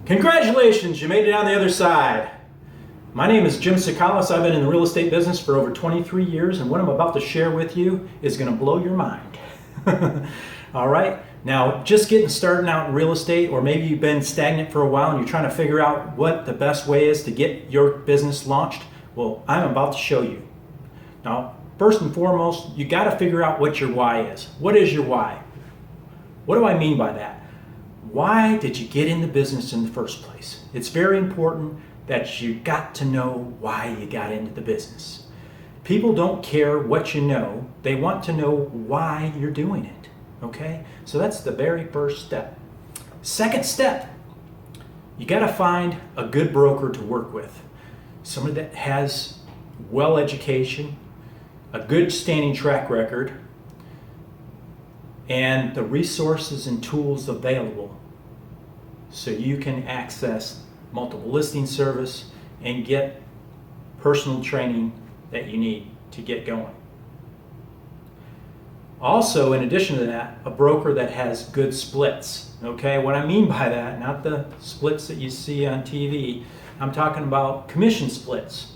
Congratulations, you made it on the other side. My name is Jim Sakalas. I've been in the real estate business for over 23 years, and what I'm about to share with you is going to blow your mind. All right, now just getting started out in real estate, or maybe you've been stagnant for a while and you're trying to figure out what the best way is to get your business launched. Well, I'm about to show you. Now, first and foremost, you got to figure out what your why is. What is your why? What do I mean by that? Why did you get in the business in the first place? It's very important that you got to know why you got into the business. People don't care what you know. They want to know why you're doing it. Okay? So that's the very first step. Second step, you got to find a good broker to work with. Somebody that has well education, a good standing track record, and the resources and tools available so you can access multiple listing service and get personal training that you need to get going. Also, in addition to that, a broker that has good splits. Okay, what I mean by that, not the splits that you see on TV, I'm talking about commission splits.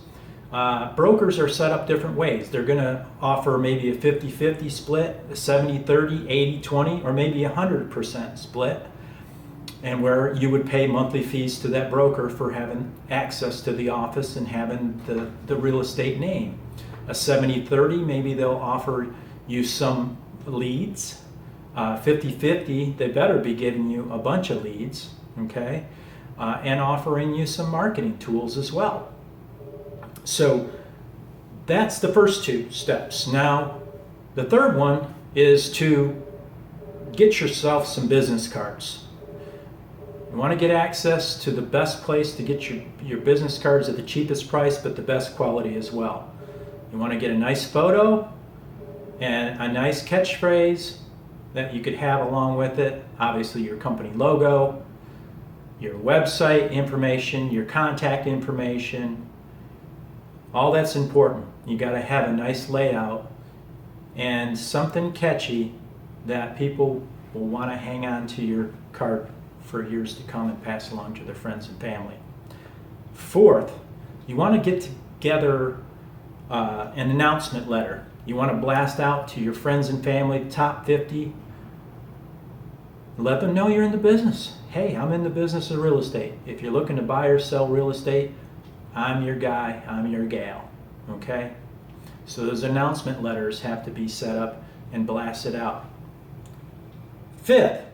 Brokers are set up different ways. They're going to offer maybe a 50-50 split, a 70-30, 80-20, or maybe a 100% split, and where you would pay monthly fees to that broker for having access to the office and having the real estate name. A 70-30, maybe they'll offer you some leads. 50-50, they better be giving you a bunch of leads, okay, and offering you some marketing tools as well. So that's the first two steps. Now, the third one is to get yourself some business cards. You want to get access to the best place to get your business cards at the cheapest price, but the best quality as well. You want to get a nice photo and a nice catchphrase that you could have along with it. Obviously, your company logo, your website information, your contact information. All that's important. You got to have a nice layout and something catchy that people will want to hang on to your card for years to come and pass along to their friends and family. Fourth, you want to get together an announcement letter. You want to blast out to your friends and family, top 50. Let them know you're in the business. Hey, I'm in the business of real estate. If you're looking to buy or sell real estate, I'm your guy, I'm your gal, okay? So those announcement letters have to be set up and blasted out. Fifth,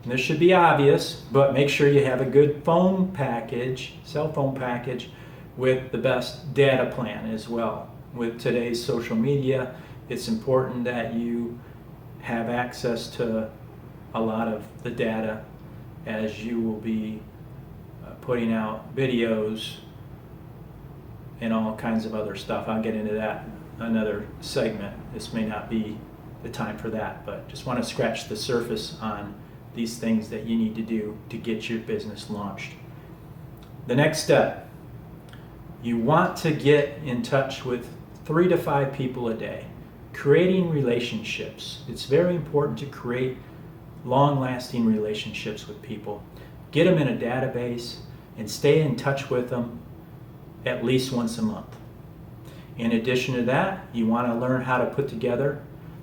and this should be obvious, but make sure you have a good phone package, cell phone package, with the best data plan as well. With today's social media, it's important that you have access to a lot of the data, as you will be putting out videos and all kinds of other stuff. I'll get into that another segment. This may not be the time for that, but just want to scratch the surface on these things that you need to do to get your business launched. The next step, you want to get in touch with 3 to 5 people a day. Creating relationships. It's very important to create long-lasting relationships with people. Get them in a database and stay in touch with them at least once a month. In addition to that, you want to learn how to put together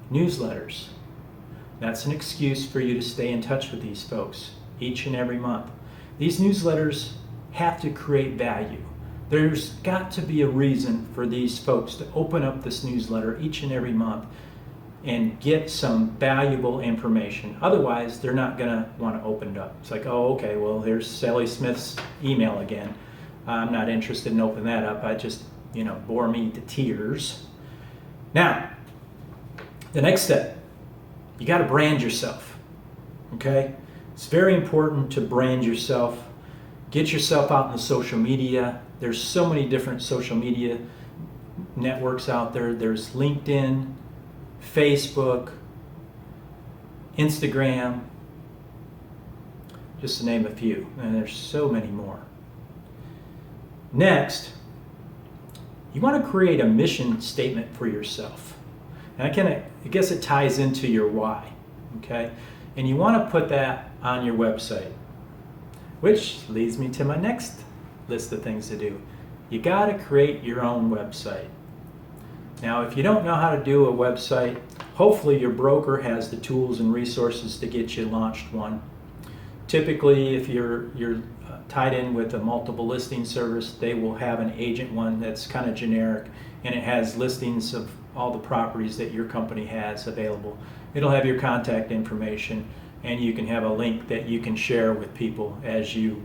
newsletters. That's an excuse for you to stay in touch with these folks each and every month. These newsletters have to create value. There's got to be a reason for these folks to open up this newsletter each and every month and get some valuable information. Otherwise, they're not going to want to open it up. It's like, oh, okay, well, here's Sally Smith's email again. I'm not interested in opening that up. I just, bore me to tears. Now, the next step, you got to brand yourself, okay? It's very important to brand yourself. Get yourself out in the social media. There's so many different social media networks out there. There's LinkedIn, Facebook, Instagram, just to name a few, and there's so many more. Next, you want to create a mission statement for yourself. And I guess it ties into your why, okay? And you want to put that on your website. Which leads me to my next list of things to do. You got to create your own website. Now, if you don't know how to do a website, hopefully your broker has the tools and resources to get you launched one. Typically, if you're tied in with a multiple listing service, they will have an agent one that's kind of generic, and it has listings of all the properties that your company has available. It'll have your contact information, and you can have a link that you can share with people as you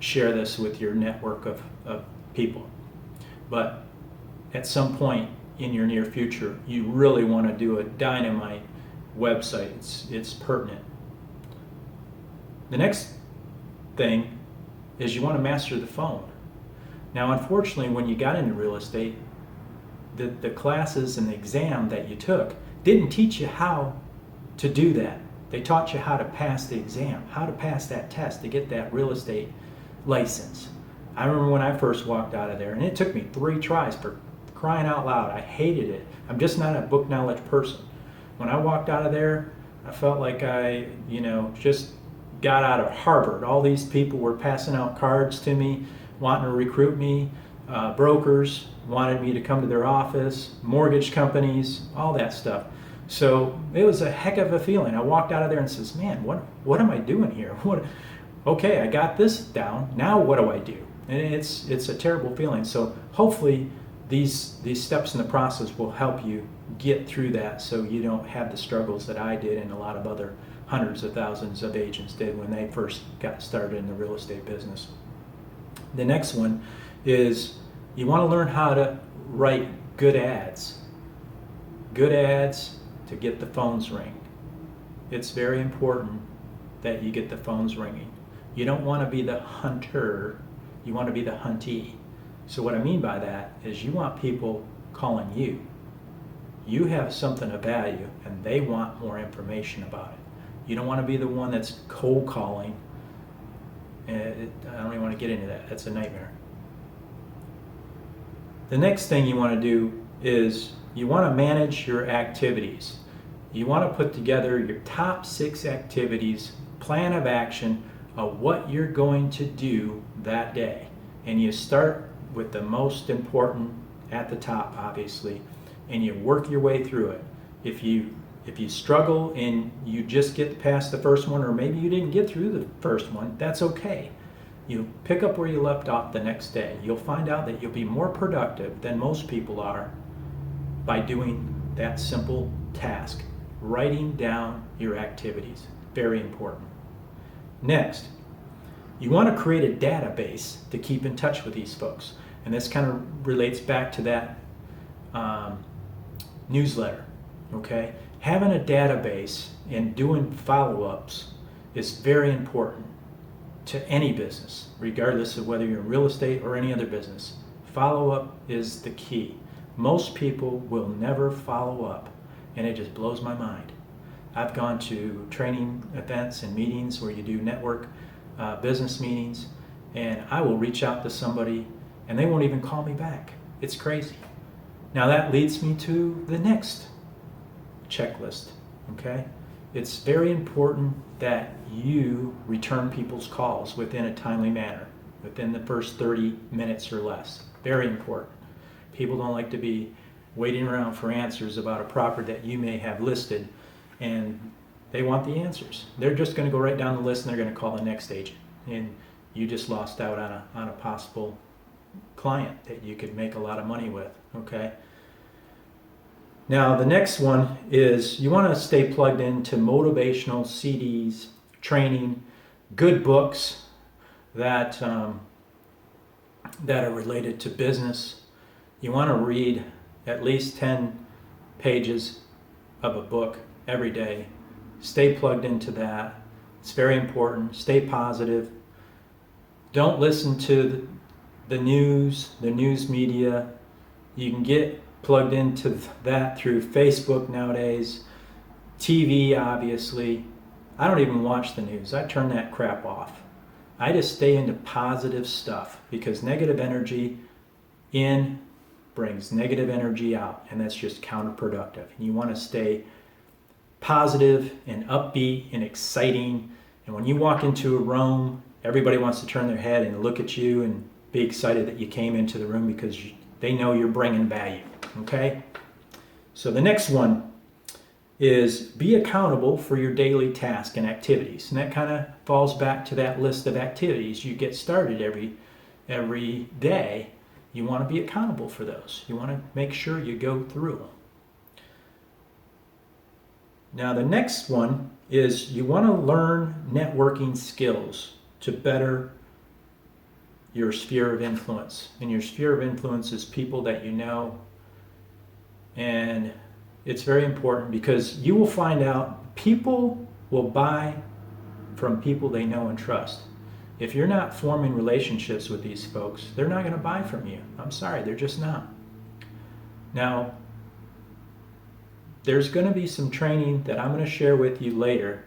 share this with your network of people. But at some point in your near future, you really want to do a dynamite website. It's pertinent. The next thing is you want to master the phone. Now, unfortunately, when you got into real estate, the classes and the exam that you took didn't teach you how to do that. They taught you how to pass the exam, how to pass that test to get that real estate license. I remember when I first walked out of there, and it took me 3 tries, for crying out loud. I hated it. I'm just not a book knowledge person. When I walked out of there, I felt like I, just got out of Harvard. All these people were passing out cards to me, wanting to recruit me. Brokers wanted me to come to their office, mortgage companies, all that stuff. So it was a heck of a feeling. I walked out of there and says, man, what am I doing here? Okay, I got this down. Now what do I do? And it's a terrible feeling. So hopefully these steps in the process will help you get through that, so you don't have the struggles that I did and a lot of other hundreds of thousands of agents did when they first got started in the real estate business. The next one is you want to learn how to write good ads. Good ads to get the phones ringing. It's very important that you get the phones ringing. You don't want to be the hunter, you want to be the huntee. So what I mean by that is you want people calling you. You have something of value and they want more information about it. You don't want to be the one that's cold calling. I don't even want to get into that. That's a nightmare. The next thing you want to do is you want to manage your activities. You want to put together your top 6 activities, plan of action of what you're going to do that day. And you start with the most important at the top, obviously, and you work your way through it. If you struggle and you just get past the first one, or maybe you didn't get through the first one, that's okay. You pick up where you left off the next day. You'll find out that you'll be more productive than most people are by doing that simple task, writing down your activities. Very important. Next, you want to create a database to keep in touch with these folks. And this kind of relates back to that newsletter, okay? Having a database and doing follow-ups is very important to any business, regardless of whether you're in real estate or any other business. Follow-up is the key. Most people will never follow up, and it just blows my mind. I've gone to training events and meetings where you do network business meetings, and I will reach out to somebody and they won't even call me back. It's crazy. Now that leads me to the next checklist, okay? It's very important that you return people's calls within a timely manner, within the first 30 minutes or less. Very important. People don't like to be waiting around for answers about a property that you may have listed, and they want the answers. They're just going to go right down the list and they're going to call the next agent, and you just lost out on a possible client that you could make a lot of money with, okay? Now the next one is you want to stay plugged into motivational CDs, training, good books that are related to business. You want to read at least 10 pages of a book every day. Stay plugged into that. It's very important. Stay positive. Don't listen to the news media. You can get plugged into that through Facebook nowadays, TV obviously. I don't even watch the news. I turn that crap off. I just stay into positive stuff, because negative energy in brings negative energy out, and that's just counterproductive. And you want to stay positive and upbeat and exciting. And when you walk into a room everybody wants to turn their head and look at you and be excited that you came into the room because they know you're bringing value, okay? So the next one is be accountable for your daily tasks and activities. And that kind of falls back to that list of activities you get started every day. You want to be accountable for those. You want to make sure you go through them. Now the next one is you want to learn networking skills to better your sphere of influence. And your sphere of influence is people that you know. And it's very important because you will find out people will buy from people they know and trust. If you're not forming relationships with these folks, they're not going to buy from you. I'm sorry, they're just not. Now, there's going to be some training that I'm going to share with you later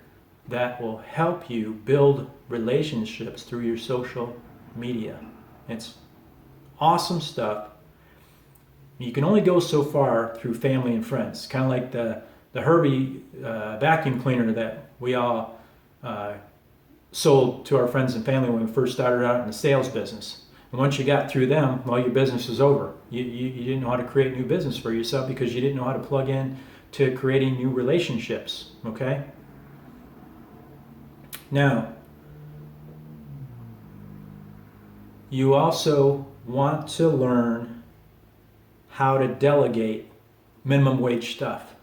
that will help you build relationships through your social media. It's awesome stuff. You can only go so far through family and friends. Kind of like the Herbie vacuum cleaner that we all sold to our friends and family when we first started out in the sales business. And once you got through them, well, your business is over. You didn't know how to create new business for yourself because you didn't know how to plug in to creating new relationships, okay? Now, you also want to learn how to delegate minimum wage stuff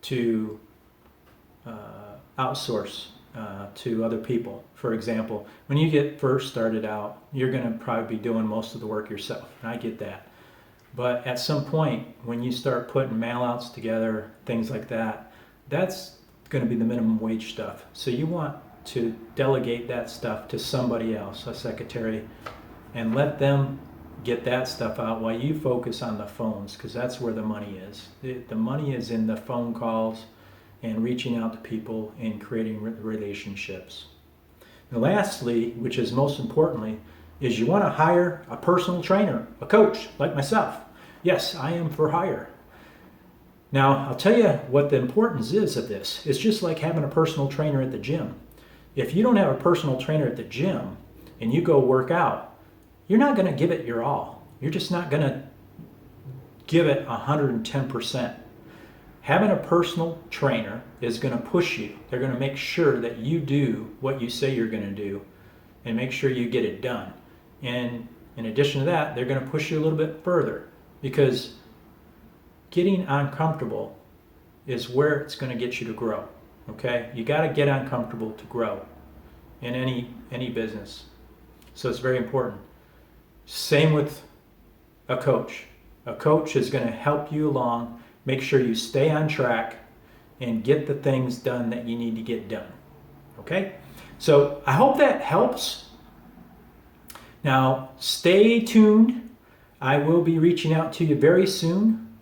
to outsource to other people. For example, when you get first started out, you're going to probably be doing most of the work yourself. And I get that. But at some point, when you start putting mail-outs together, things like that, that's going to be the minimum wage stuff. So you want to delegate that stuff to somebody else, a secretary, and let them get that stuff out while you focus on the phones, because that's where the money is. The money is in the phone calls and reaching out to people and creating relationships. And lastly, which is most importantly, is you want to hire a personal trainer, a coach like myself. Yes, I am for hire. Now, I'll tell you what the importance is of this. It's just like having a personal trainer at the gym. If you don't have a personal trainer at the gym and you go work out, you're not going to give it your all. You're just not going to give it 110%. Having a personal trainer is going to push you. They're going to make sure that you do what you say you're going to do and make sure you get it done. And in addition to that, they're going to push you a little bit further, because getting uncomfortable is where it's going to get you to grow. Okay? You got to get uncomfortable to grow in any business. So it's very important. Same with a coach. A coach is going to help you along, make sure you stay on track and get the things done that you need to get done. Okay? So I hope that helps. Now, stay tuned. I will be reaching out to you very soon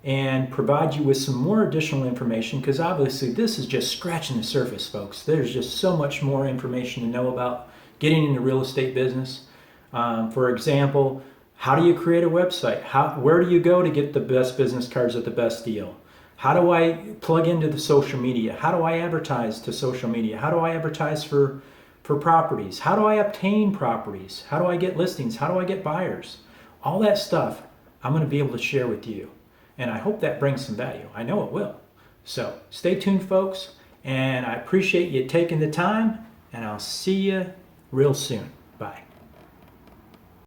and provide you with some more additional information, because obviously this is just scratching the surface, folks. There's just so much more information to know about getting into real estate business. For example, how do you create a website? Where do you go to get the best business cards at the best deal? How do I plug into the social media? How do I advertise to social media? How do I advertise for properties? How do I obtain properties? How do I get listings? How do I get buyers? All that stuff I'm going to be able to share with you. And I hope that brings some value. I know it will. So stay tuned, folks. And I appreciate you taking the time. And I'll see you real soon. Bye.